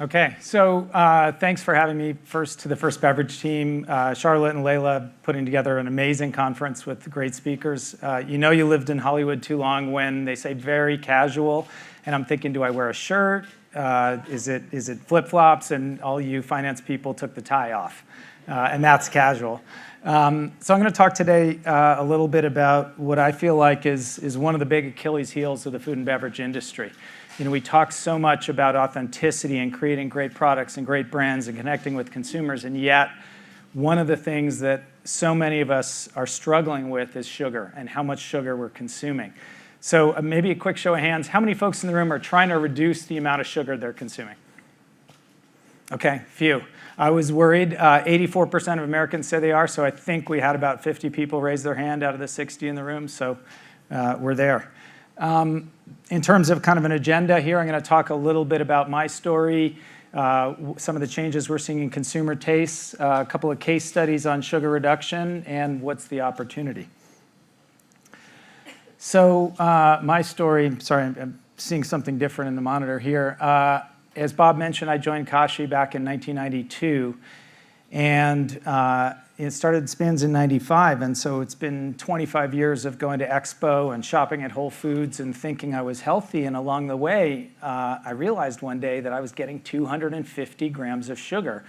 Okay, so thanks for having me first to the First Beverage team. Charlotte and Layla putting together an amazing conference with great speakers. You know you lived in Hollywood too long when they say very casual, and I'm thinking, do I wear a shirt? Is it flip-flops? And all you finance people took the tie off, and that's casual. So I'm going to talk today a little bit about what I feel like is one of the big Achilles heels of the food and beverage industry. You know, we talk so much about authenticity and creating great products and great brands and connecting with consumers, and yet one of the things that so many of us are struggling with is sugar and how much sugar we're consuming. So maybe a quick show of hands. How many folks in the room are trying to reduce the amount of sugar they're consuming? Okay, few. I was worried. 84% of Americans say they are, so I think we had about 50 people raise their hand out of the 60 in the room, so we're there. In terms of kind of an agenda here, I'm going to talk a little bit about my story, some of the changes we're seeing in consumer tastes, a couple of case studies on sugar reduction, and what's the opportunity. So my story, sorry, I'm seeing something different in the monitor here. As Bob mentioned, I joined Kashi back in 1992, and it started Spins in 95, and so it's been 25 years of going to Expo and shopping at Whole Foods and thinking I was healthy, and along the way, I realized one day that I was getting 250 grams of sugar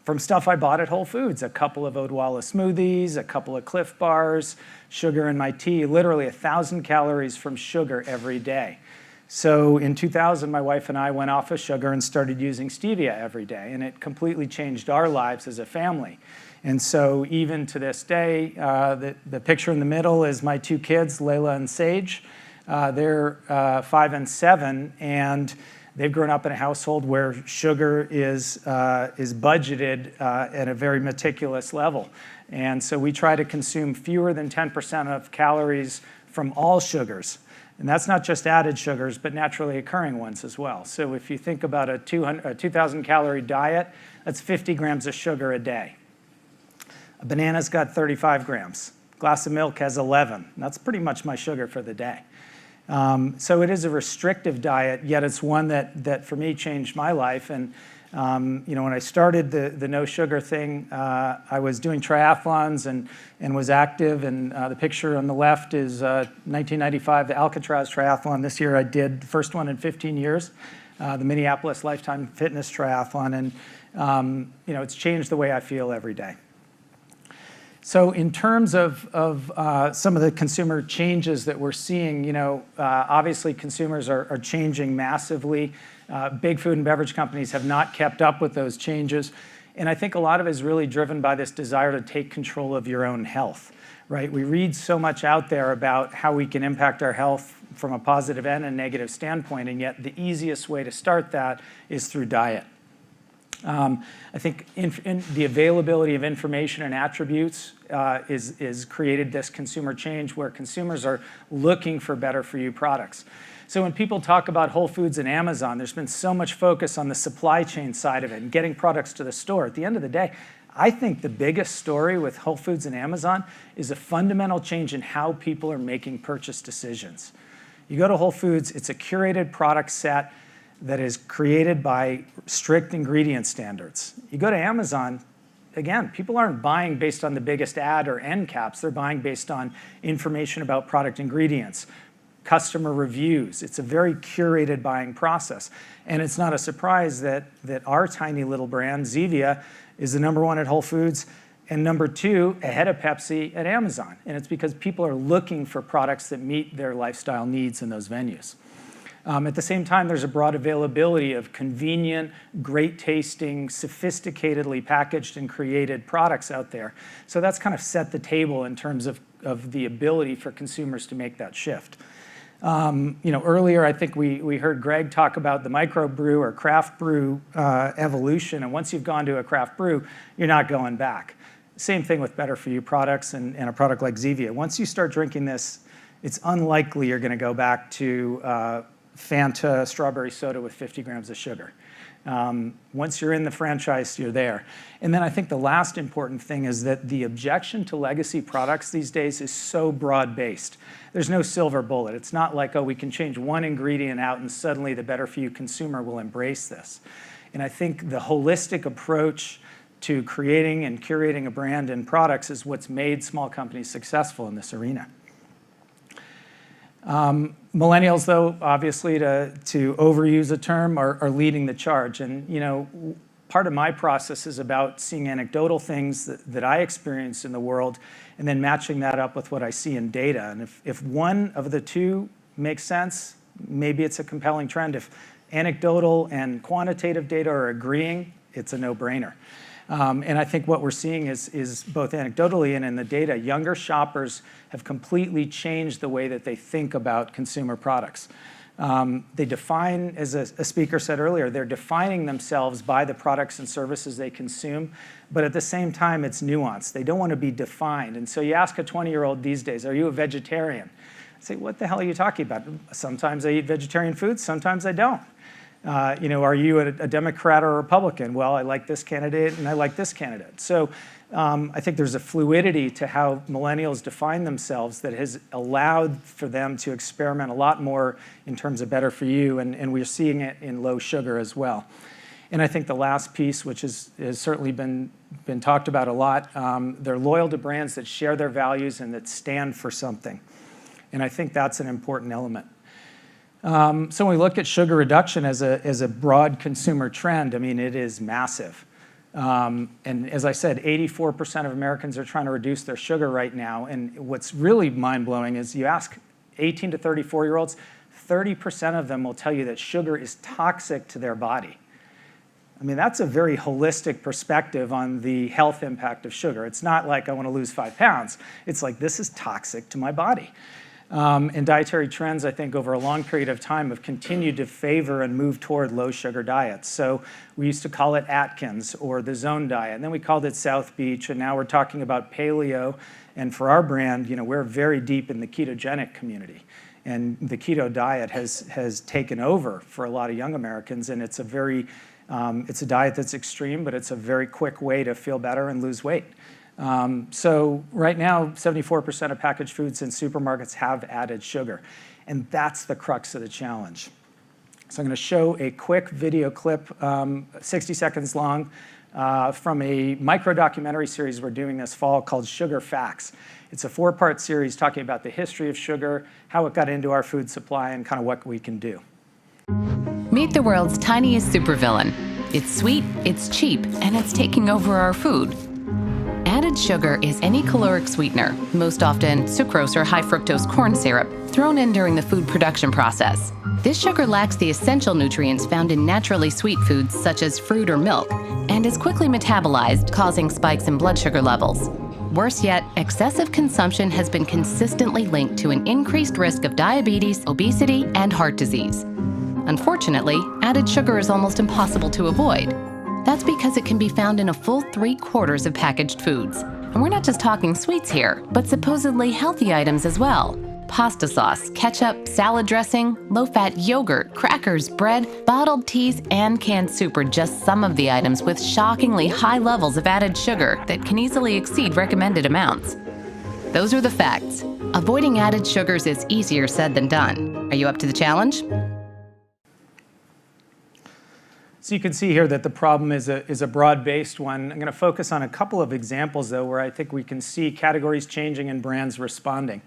from stuff I bought at Whole Foods, a couple of Odwalla smoothies, a couple of Clif Bars, sugar in my tea, literally 1,000 calories from sugar every day. So in 2000, my wife and I went off of sugar and started using stevia every day, and it completely changed our lives as a family. And so even to this day, the picture in the middle is my two kids, Layla and Sage. They're 5 and 7, and they've grown up in a household where sugar is budgeted at a very meticulous level. And so we try to consume fewer than 10% of calories from all sugars. And that's not just added sugars, but naturally occurring ones as well. So if you think about a 2,000 calorie diet, that's 50 grams of sugar a day. A banana's got 35 grams. A glass of milk has 11. That's pretty much my sugar for the day. So it is a restrictive diet, yet it's one that for me changed my life. And you know, when I started the no sugar thing, I was doing triathlons and was active. And the picture on the left is 1995, the Alcatraz triathlon. This year I did the first one in 15 years, the Minneapolis Lifetime Fitness Triathlon. And you know, it's changed the way I feel every day. So in terms of some of the consumer changes that we're seeing, you know, obviously consumers are changing massively. Big food and beverage companies have not kept up with those changes. And I think a lot of it is really driven by this desire to take control of your own health, right? We read so much out there about how we can impact our health from a positive and a negative standpoint, and yet the easiest way to start that is through diet. I think in the availability of information and attributes is created this consumer change where consumers are looking for better for you products. So when people talk about Whole Foods and Amazon, there's been so much focus on the supply chain side of it and getting products to the store. At the end of the day, I think the biggest story with Whole Foods and Amazon is a fundamental change in how people are making purchase decisions. You go to Whole Foods, it's a curated product set that is created by strict ingredient standards. You go to Amazon, again, people aren't buying based on the biggest ad or end caps. They're buying based on information about product ingredients, customer reviews. It's a very curated buying process. And it's not a surprise that our tiny little brand, Zevia, is the #1 at Whole Foods and #2 ahead of Pepsi at Amazon. And it's because people are looking for products that meet their lifestyle needs in those venues. At the same time, there's a broad availability of convenient, great tasting, sophisticatedly packaged and created products out there. So that's kind of set the table in terms of the ability for consumers to make that shift. You know, earlier I think we heard Greg talk about the microbrew or craft brew evolution, and once you've gone to a craft brew, you're not going back. Same thing with better for you products and a product like Zevia. Once you start drinking this, it's unlikely you're going to go back to Fanta strawberry soda with 50 grams of sugar. Once you're in the franchise, you're there. And then I think the last important thing is that the objection to legacy products these days is so broad-based. There's no silver bullet. It's not like, oh, we can change one ingredient out and suddenly the better for you consumer will embrace this. And I think the holistic approach to creating and curating a brand and products is what's made small companies successful in this arena. Millennials, though, obviously, to overuse a term, are leading the charge. And part of my process is about seeing anecdotal things that I experience in the world and then matching that up with what I see in data. And if one of the two makes sense, maybe it's a compelling trend. If anecdotal and quantitative data are agreeing, it's a no-brainer. And I think what we're seeing is both anecdotally and in the data, younger shoppers have completely changed the way that they think about consumer products. They define, as a speaker said earlier, they're defining themselves by the products and services they consume, but at the same time, it's nuanced. They don't want to be defined. And so you ask a 20-year-old these days, are you a vegetarian? I say, what the hell are you talking about? Sometimes I eat vegetarian foods, sometimes I don't. Are you a Democrat or a Republican? Well, I like this candidate and I like this candidate. So I think there's a fluidity to how millennials define themselves that has allowed for them to experiment a lot more in terms of better for you, and we're seeing it in low sugar as well. And I think the last piece, which has certainly been talked about a lot, they're loyal to brands that share their values and that stand for something. And I think that's an important element. So when we look at sugar reduction as a broad consumer trend, I mean, it is massive. And as I said, 84% of Americans are trying to reduce their sugar right now. And what's really mind-blowing is you ask 18 to 34-year-olds, 30% of them will tell you that sugar is toxic to their body. I mean, that's a very holistic perspective on the health impact of sugar. It's not like I want to lose 5 pounds. It's like, this is toxic to my body. And dietary trends, I think, over a long period of time have continued to favor and move toward low sugar diets. So we used to call it Atkins or the Zone diet, and then we called it South Beach, and now we're talking about paleo. And for our brand, we're very deep in the ketogenic community. And the keto diet has taken over for a lot of young Americans, and it's a diet that's extreme, but it's a very quick way to feel better and lose weight. So right now, 74% of packaged foods in supermarkets have added sugar, and that's the crux of the challenge. So I'm going to show a quick video clip, 60 seconds long, from a micro-documentary series we're doing this fall called Sugar Facts. It's a 4-part series talking about the history of sugar, how it got into our food supply, and kind of what we can do. Meet the world's tiniest supervillain. It's sweet, it's cheap, and it's taking over our food. Added sugar is any caloric sweetener, most often sucrose or high fructose corn syrup, thrown in during the food production process. This sugar lacks the essential nutrients found in naturally sweet foods such as fruit or milk, and is quickly metabolized, causing spikes in blood sugar levels. Worse yet, excessive consumption has been consistently linked to an increased risk of diabetes, obesity, and heart disease. Unfortunately, added sugar is almost impossible to avoid. That's because it can be found in a full 3/4 of packaged foods. And we're not just talking sweets here, but supposedly healthy items as well. Pasta sauce, ketchup, salad dressing, low-fat yogurt, crackers, bread, bottled teas, and canned soup are just some of the items with shockingly high levels of added sugar that can easily exceed recommended amounts. Those are the facts. Avoiding added sugars is easier said than done. Are you up to the challenge? So you can see here that the problem is a broad-based one. I'm going to focus on a couple of examples, though, where I think we can see categories changing and brands responding.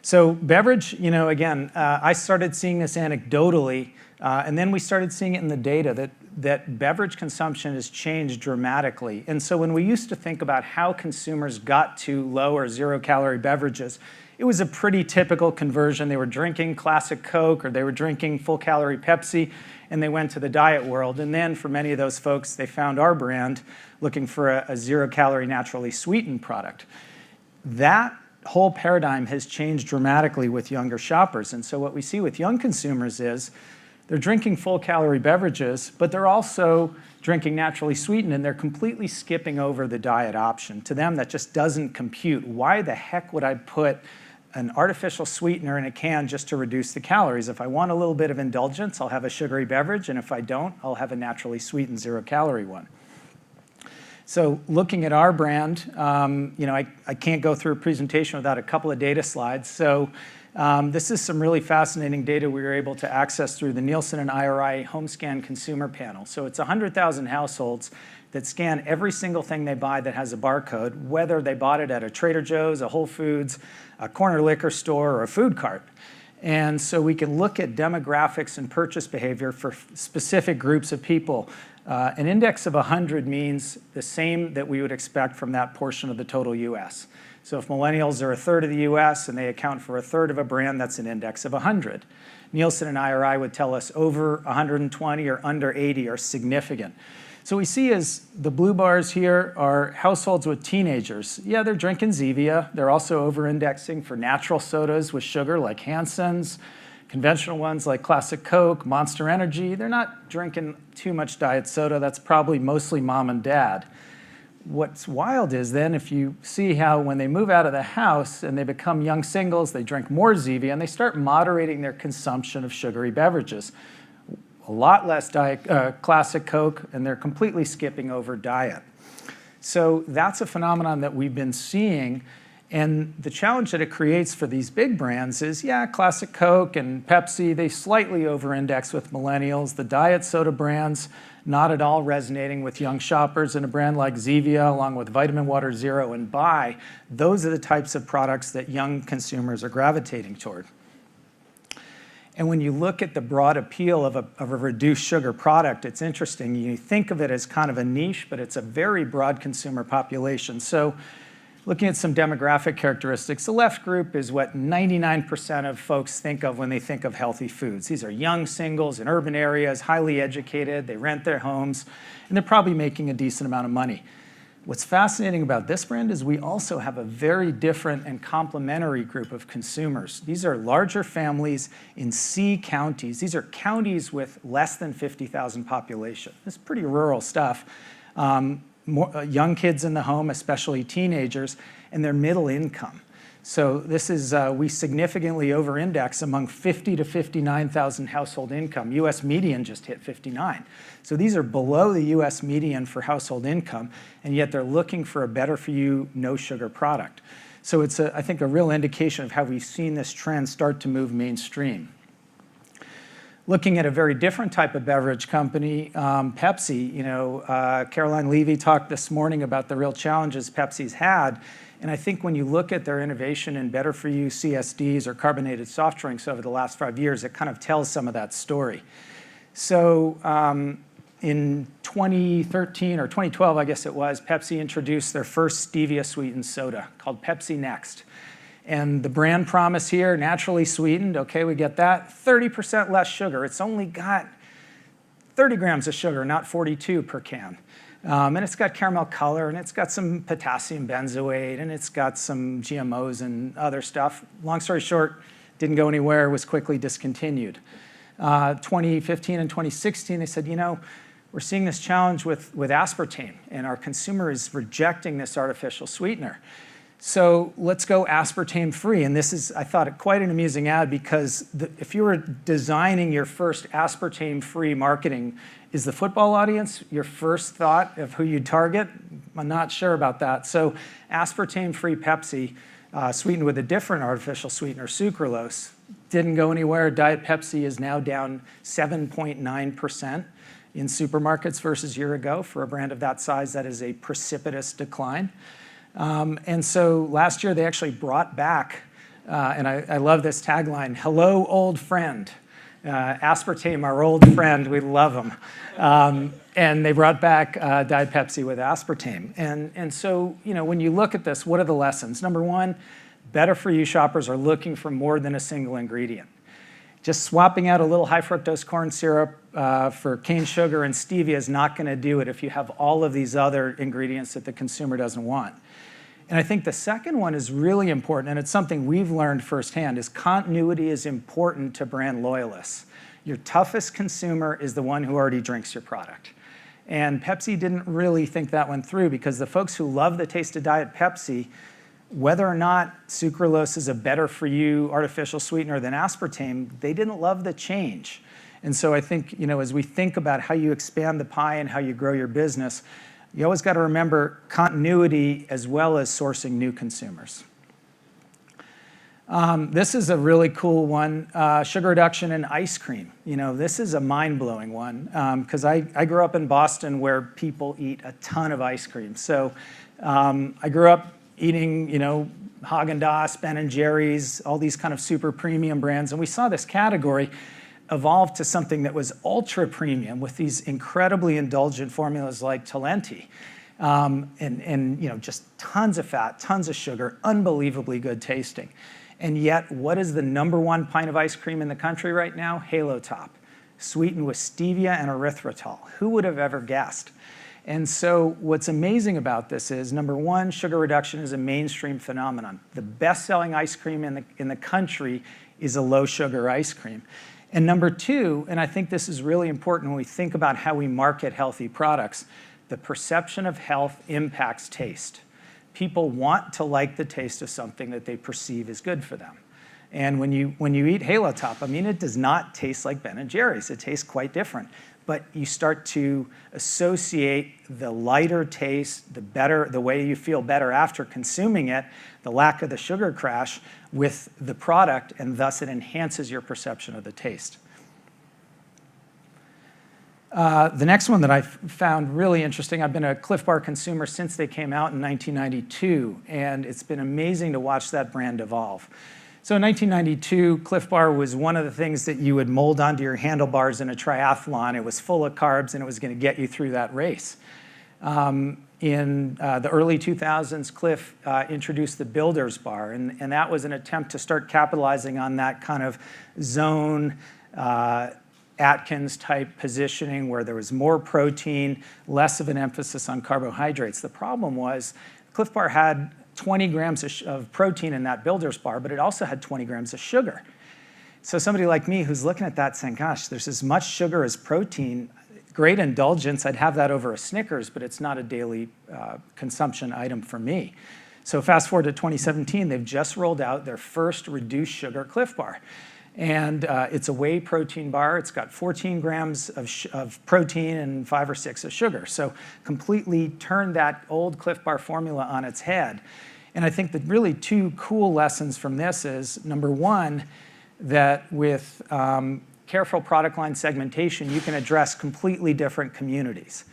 So beverage, again, I started seeing this anecdotally, and then we started seeing it in the data that beverage consumption has changed dramatically. And so when we used to think about how consumers got to low or zero-calorie beverages, it was a pretty typical conversion. They were drinking classic Coke or they were drinking full-calorie Pepsi, and they went to the diet world. And then for many of those folks, they found our brand looking for a zero-calorie naturally sweetened product. That whole paradigm has changed dramatically with younger shoppers. And so what we see with young consumers is they're drinking full-calorie beverages, but they're also drinking naturally sweetened, and they're completely skipping over the diet option. To them, that just doesn't compute. Why the heck would I put an artificial sweetener in a can just to reduce the calories? If I want a little bit of indulgence, I'll have a sugary beverage, and if I don't, I'll have a naturally sweetened zero-calorie one. So looking at our brand, I can't go through a presentation without a couple of data slides. So This is some really fascinating data we were able to access through the Nielsen and IRI home scan consumer panel. So it's 100,000 households that scan every single thing they buy that has a barcode, whether they bought it at a Trader Joe's, a Whole Foods, a corner liquor store, or a food cart. And so we can look at demographics and purchase behavior for specific groups of people. An index of 100 means the same that we would expect from that portion of the total US. So if millennials are a third of the US and they account for a third of a brand, that's an index of 100. Nielsen and IRI would tell us over 120 or under 80 are significant. So we see as the blue bars here are households with teenagers. Yeah, they're drinking Zevia. They're also over-indexing for natural sodas with sugar like Hansen's, conventional ones like Classic Coke, Monster Energy. They're not drinking too much diet soda. That's probably mostly mom and dad. What's wild is then if you see how when they move out of the house and they become young singles, they drink more Zevia and they start moderating their consumption of sugary beverages. A lot less Classic Coke, and they're completely skipping over diet. So that's a phenomenon that we've been seeing. And the challenge that it creates for these big brands is, yeah, Classic Coke and Pepsi, they slightly over-index with millennials. The diet soda brands, not at all resonating with young shoppers. And a brand like Zevia, along with Vitamin Water Zero and Bai, those are the types of products that young consumers are gravitating toward. And when you look at the broad appeal of a reduced sugar product, it's interesting. You think of it as kind of a niche, but it's a very broad consumer population. So looking at some demographic characteristics, the left group is what 99% of folks think of when they think of healthy foods. These are young singles in urban areas, highly educated, they rent their homes, and they're probably making a decent amount of money. What's fascinating about this brand is we also have a very different and complementary group of consumers. These are larger families in C counties. These are counties with less than 50,000 population. This is pretty rural stuff. Young kids in the home, especially teenagers, and they're middle income. So this is, we significantly over-index among 50 to 59,000 household income. US median just hit 59. So these are below the US median for household income, and yet they're looking for a better-for-you, no-sugar product. So it's, I think, a real indication of how we've seen this trend start to move mainstream. Looking at a very different type of beverage company, Pepsi, Caroline Levy talked this morning about the real challenges Pepsi's had. And I think when you look at their innovation in better-for-you CSDs or carbonated soft drinks over the last 5 years, it kind of tells some of that story. So in 2013 or 2012, I guess it was, Pepsi introduced their first stevia-sweetened soda called Pepsi Next. And the brand promise here, naturally sweetened, okay, we get that, 30% less sugar. It's only got 30 grams of sugar, not 42 per can. And it's got caramel color, and it's got some potassium benzoate, and it's got some GMOs and other stuff. Long story short, didn't go anywhere, was quickly discontinued. 2015 and 2016, they said, we're seeing this challenge with aspartame, and our consumer is rejecting this artificial sweetener. So let's go aspartame free. And this is, I thought, quite an amusing ad because if you were designing your first aspartame free marketing, is the football audience your first thought of who you'd target? I'm not sure about that. So aspartame free Pepsi, sweetened with a different artificial sweetener, sucralose, didn't go anywhere. Diet Pepsi is now down 7.9% in supermarkets versus a year ago. For a brand of that size, that is a precipitous decline. And so last year they actually brought back, and I love this tagline, hello, old friend. Aspartame, our old friend, we love them. And they brought back Diet Pepsi with aspartame. And so, when you look at this, what are the lessons? Number one, better-for-you shoppers are looking for more than a single ingredient. Just swapping out a little high fructose corn syrup for cane sugar and stevia is not going to do it if you have all of these other ingredients that the consumer doesn't want. And I think the second one is really important, and it's something we've learned firsthand, is continuity is important to brand loyalists. Your toughest consumer is the one who already drinks your product. And Pepsi didn't really think that went through because the folks who love the taste of Diet Pepsi, whether or not sucralose is a better-for-you artificial sweetener than aspartame, they didn't love the change. And so I think, as we think about how you expand the pie and how you grow your business, you always got to remember continuity as well as sourcing new consumers. This is a really cool one, sugar reduction in ice cream. This is a mind-blowing one because I grew up in Boston where people eat a ton of ice cream. So I grew up eating, Haagen-Dazs, Ben & Jerry's, all these kind of super premium brands. And we saw this category evolve to something that was ultra premium with these incredibly indulgent formulas like Talenti. And just tons of fat, tons of sugar, unbelievably good tasting. And yet, what is the #1 pint of ice cream in the country right now? Halo Top, sweetened with stevia and erythritol. Who would have ever guessed? And so what's amazing about this is, #1, sugar reduction is a mainstream phenomenon. The best-selling ice cream in the country is a low-sugar ice cream. And #2, and I think this is really important when we think about how we market healthy products, the perception of health impacts taste. People want to like the taste of something that they perceive is good for them. And when you eat Halo Top, it does not taste like Ben & Jerry's. It tastes quite different. But you start to associate the lighter taste, the way you feel better after consuming it, the lack of the sugar crash with the product, and thus it enhances your perception of the taste. The next one that I found really interesting, I've been a Clif Bar consumer since they came out in 1992, and it's been amazing to watch that brand evolve. So in 1992, Clif Bar was one of the things that you would mold onto your handlebars in a triathlon. It was full of carbs, and it was going to get you through that race. In the early 2000s, Clif introduced the Builder's Bar, and that was an attempt to start capitalizing on that kind of zone Atkins-type positioning where there was more protein, less of an emphasis on carbohydrates. The problem was Clif Bar had 20 grams of protein in that Builder's Bar, but it also had 20 grams of sugar. So somebody like me who's looking at that saying, gosh, there's as much sugar as protein, great indulgence, I'd have that over a Snickers, but it's not a daily consumption item for me. So fast forward to 2017, they've just rolled out their first reduced sugar Clif Bar. And it's a whey protein bar. It's got 14 grams of protein and 5 or 6 of sugar. So completely turned that old Clif Bar formula on its head. And I think the really 2 cool lessons from this is, #1, that with careful product line segmentation, you can address completely different communities.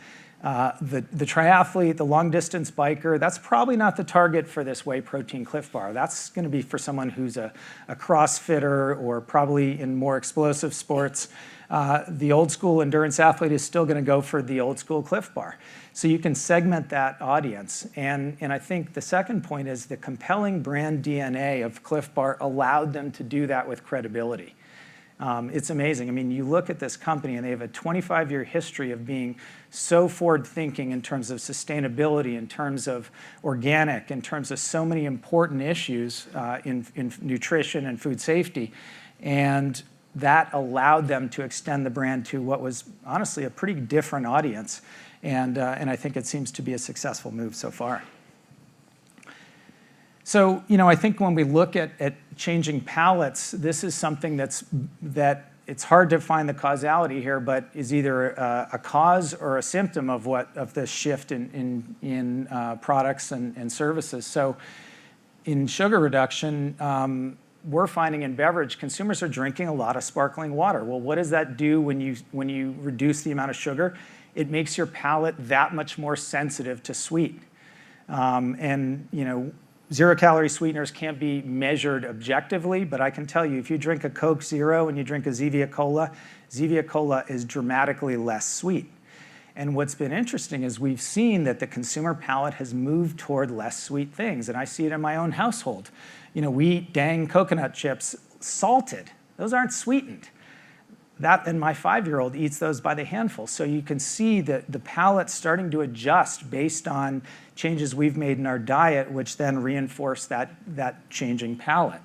The triathlete, the long-distance biker, that's probably not the target for this whey protein Clif Bar. That's going to be for someone who's a CrossFitter or probably in more explosive sports. The old-school endurance athlete is still going to go for the old-school Clif Bar. So you can segment that audience. And I think the second point is the compelling brand DNA of Clif Bar allowed them to do that with credibility. It's amazing. You look at this company, and they have a 25-year history of being so forward-thinking in terms of sustainability, in terms of organic, in terms of so many important issues in nutrition and food safety. And that allowed them to extend the brand to what was honestly a pretty different audience. And I think it seems to be a successful move so far. So, I think when we look at changing palates, this is something that it's hard to find the causality here, but is either a cause or a symptom of this shift in products and services. So, in sugar reduction, we're finding in beverage, consumers are drinking a lot of sparkling water. Well, what does that do when you reduce the amount of sugar? It makes your palate that much more sensitive to sweet. Zero-calorie sweeteners can't be measured objectively, but I can tell you, if you drink a Coke Zero and you drink a Zevia Cola is dramatically less sweet. And what's been interesting is we've seen that the consumer palate has moved toward less sweet things, and I see it in my own household. We eat dang coconut chips salted. Those aren't sweetened. And my 5-year-old eats those by the handful. So you can see that the palate starting to adjust based on changes we've made in our diet, which then reinforce that changing palate.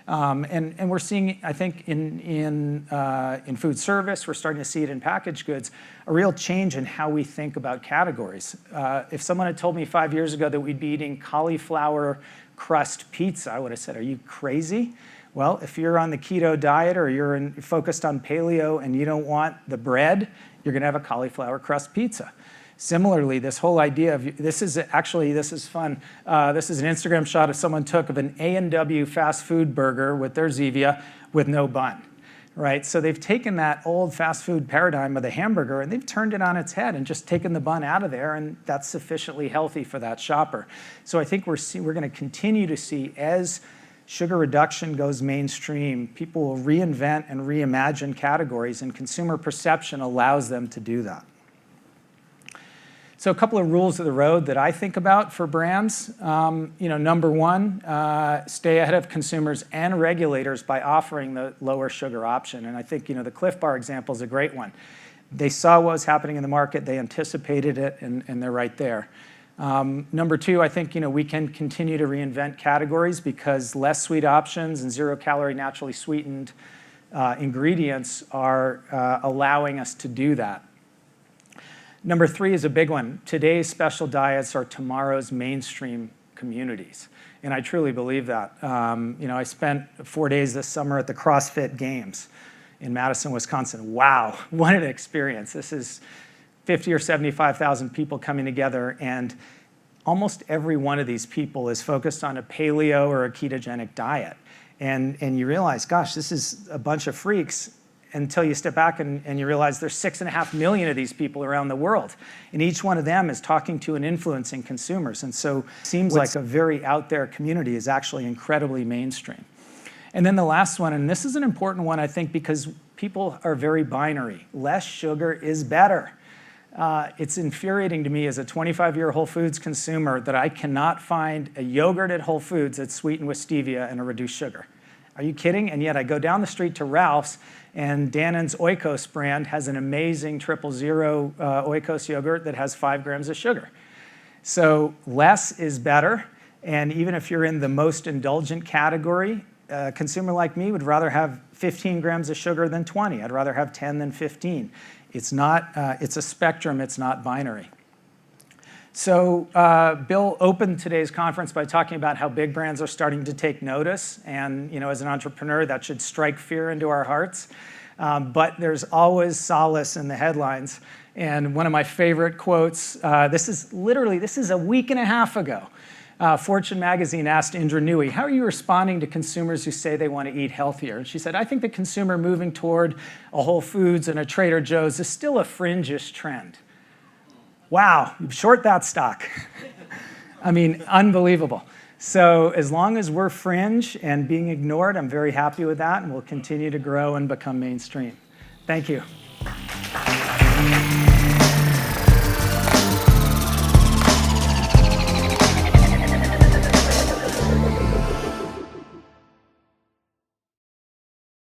And we're seeing, I think, in food service, we're starting to see it in packaged goods, a real change in how we think about categories. If someone had told me 5 years ago that we'd be eating cauliflower crust pizza, I would have said, are you crazy? Well, if you're on the keto diet or you're focused on paleo and you don't want the bread, you're going to have a cauliflower crust pizza. Similarly, this whole idea of, this is fun. This is an Instagram shot someone took of an A&W fast food burger with their Zevia with no bun, right? So they've taken that old fast food paradigm of the hamburger and they've turned it on its head and just taken the bun out of there, and that's sufficiently healthy for that shopper. So I think we're going to continue to see, as sugar reduction goes mainstream, people will reinvent and reimagine categories, and consumer perception allows them to do that. So a couple of rules of the road that I think about for brands. Number one, stay ahead of consumers and regulators by offering the lower sugar option. And I think the Clif Bar example is a great one. They saw what was happening in the market, they anticipated it, and they're right there. Number two, I think we can continue to reinvent categories because less sweet options and zero-calorie naturally sweetened ingredients are allowing us to do that. Number three is a big one. Today's special diets are tomorrow's mainstream communities. And I truly believe that. I spent 4 days this summer at the CrossFit Games in Madison, Wisconsin. Wow, what an experience. This is 50 or 75,000 people coming together, and almost every one of these people is focused on a paleo or a ketogenic diet. And you realize, gosh, this is a bunch of freaks, until you step back and you realize there's 6.5 million of these people around the world. And each one of them is talking to and influencing consumers. And so it seems like a very out there community is actually incredibly mainstream. And then the last one, and this is an important one, I think, because people are very binary. Less sugar is better. It's infuriating to me as a 25-year Whole Foods consumer that I cannot find a yogurt at Whole Foods that's sweetened with stevia and a reduced sugar. Are you kidding? And yet I go down the street to Ralph's, and Dannon's Oikos brand has an amazing 000 Oikos yogurt that has 5 grams of sugar. So less is better, and even if you're in the most indulgent category, a consumer like me would rather have 15 grams of sugar than 20. I'd rather have 10 than 15. It's a spectrum, it's not binary. So Bill opened today's conference by talking about how big brands are starting to take notice. And as an entrepreneur, that should strike fear into our hearts. But there's always solace in the headlines. And one of my favorite quotes, this is a week and a half ago. Fortune magazine asked Indra Nooyi, how are you responding to consumers who say they want to eat healthier? And she said, I think the consumer moving toward a Whole Foods and a Trader Joe's is still a fringe-ish trend. Wow, you short that stock. I mean, unbelievable. So as long as we're fringe and being ignored, I'm very happy with that, and we'll continue to grow and become mainstream. Thank you.